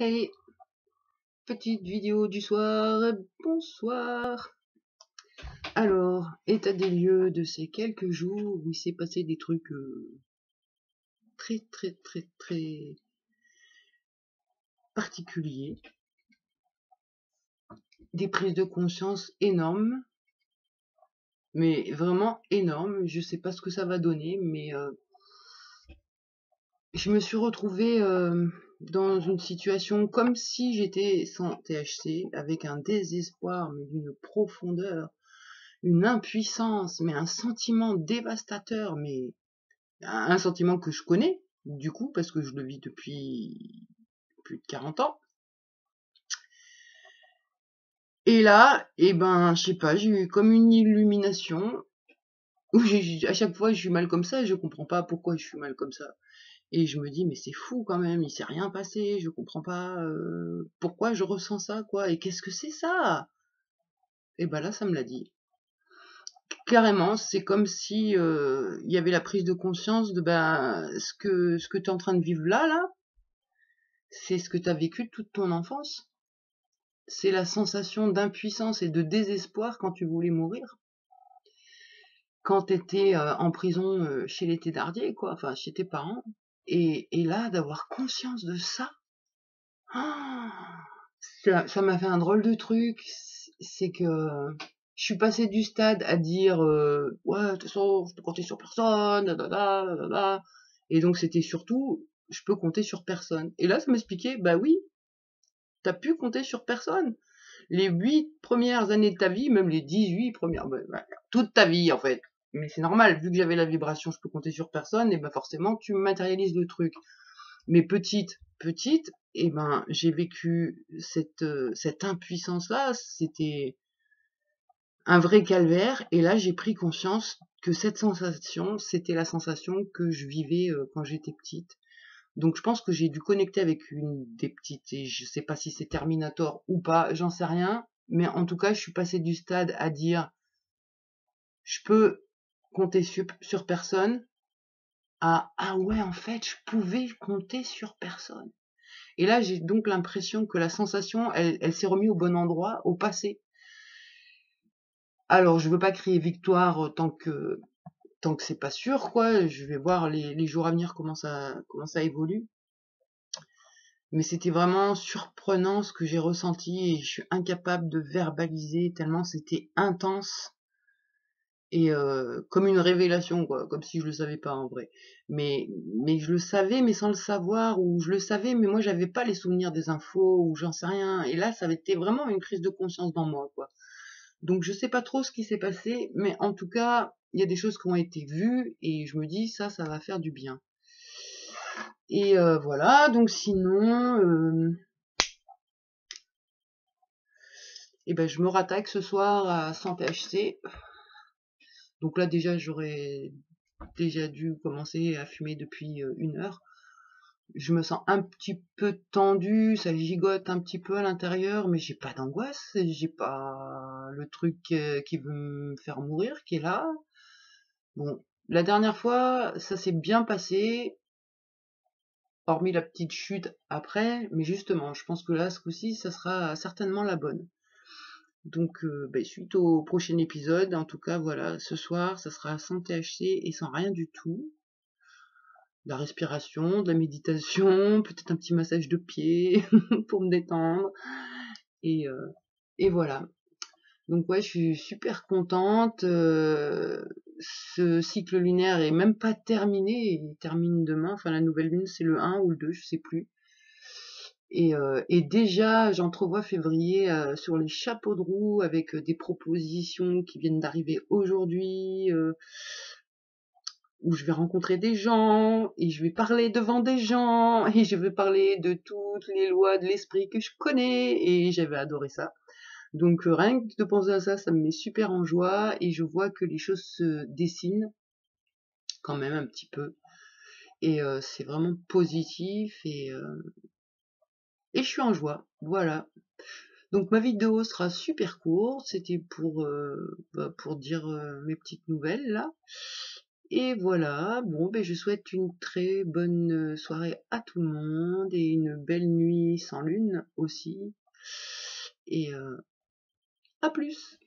Hey, petite vidéo du soir, bonsoir. Alors, état des lieux de ces quelques jours où il s'est passé des trucs très particuliers. Des prises de conscience énormes, mais vraiment énormes. Je sais pas ce que ça va donner, mais je me suis retrouvée dans une situation comme si j'étais sans THC, avec un désespoir, mais d'une profondeur, une impuissance, mais un sentiment dévastateur, mais un sentiment que je connais, du coup, parce que je le vis depuis plus de 40 ans. Et là, je sais pas, j'ai eu comme une illumination, où à chaque fois je suis mal comme ça, et je comprends pas pourquoi je suis mal comme ça. Et je me dis, mais c'est fou quand même, il s'est rien passé, je comprends pas pourquoi je ressens ça, quoi, et qu'est-ce que c'est ça? Et là, ça me l'a dit. Carrément, c'est comme si il y avait la prise de conscience de ce que tu es en train de vivre là, c'est ce que tu as vécu toute ton enfance. C'est la sensation d'impuissance et de désespoir quand tu voulais mourir. Quand tu étais en prison chez les Thénardier, quoi, enfin chez tes parents. Et là, d'avoir conscience de ça, ça m'a fait un drôle de truc. C'est que je suis passée du stade à dire ouais, de toute façon, je peux compter sur personne, et donc c'était surtout, je peux compter sur personne. Et là, ça m'expliquait, bah oui, t'as pu compter sur personne. Les 8 premières années de ta vie, même les 18 premières, toute ta vie en fait. Mais c'est normal, vu que j'avais la vibration, je peux compter sur personne, et forcément tu matérialises le truc. Mais petite, j'ai vécu cette impuissance-là, c'était un vrai calvaire, et là j'ai pris conscience que cette sensation, c'était la sensation que je vivais quand j'étais petite. Donc je pense que j'ai dû connecter avec une des petites, et je sais pas si c'est Terminator ou pas, j'en sais rien, mais en tout cas je suis passée du stade à dire je peux compter sur personne, à ah ouais, en fait je pouvais compter sur personne. Et là j'ai donc l'impression que la sensation elle s'est remise au bon endroit, au passé. Alors je veux pas crier victoire tant que c'est pas sûr, quoi. Je vais voir les jours à venir comment ça évolue. Mais c'était vraiment surprenant ce que j'ai ressenti, et je suis incapable de verbaliser tellement c'était intense, et comme une révélation, quoi, comme si je le savais pas en vrai. Mais je le savais, mais sans le savoir, ou je le savais, mais moi j'avais pas les souvenirs des infos, ou j'en sais rien. Et là, ça avait été vraiment une prise de conscience dans moi, quoi. Donc je sais pas trop ce qui s'est passé, mais en tout cas, il y a des choses qui ont été vues, et je me dis ça va faire du bien. Et voilà, donc sinon, je me rattaque ce soir à 100 THC. Donc là déjà, j'aurais déjà dû commencer à fumer depuis 1 heure. Je me sens un petit peu tendue, ça gigote un petit peu à l'intérieur, mais j'ai pas d'angoisse, j'ai pas le truc qui veut me faire mourir qui est là. Bon, la dernière fois, ça s'est bien passé, hormis la petite chute après, mais justement, je pense que là, ce coup-ci, ça sera certainement la bonne. Donc, suite au prochain épisode, en tout cas, voilà, ce soir, ça sera sans THC et sans rien du tout. De la respiration, de la méditation, peut-être un petit massage de pied pour me détendre. Et, voilà. Donc ouais, je suis super contente. Ce cycle lunaire est même pas terminé, il termine demain. Enfin, la nouvelle lune, c'est le 1 ou le 2, je sais plus. Et déjà, j'entrevois février sur les chapeaux de roue, avec des propositions qui viennent d'arriver aujourd'hui, où je vais rencontrer des gens, et je vais parler devant des gens, et je vais parler de toutes les lois de l'esprit que je connais, et j'avais adoré ça. Donc rien que de penser à ça, ça me met super en joie, et je vois que les choses se dessinent quand même un petit peu, et c'est vraiment positif, et je suis en joie, voilà. Donc ma vidéo sera super courte, c'était pour dire mes petites nouvelles là. Et voilà, bon je souhaite une très bonne soirée à tout le monde, et une belle nuit nuit sans lune aussi. Et à plus!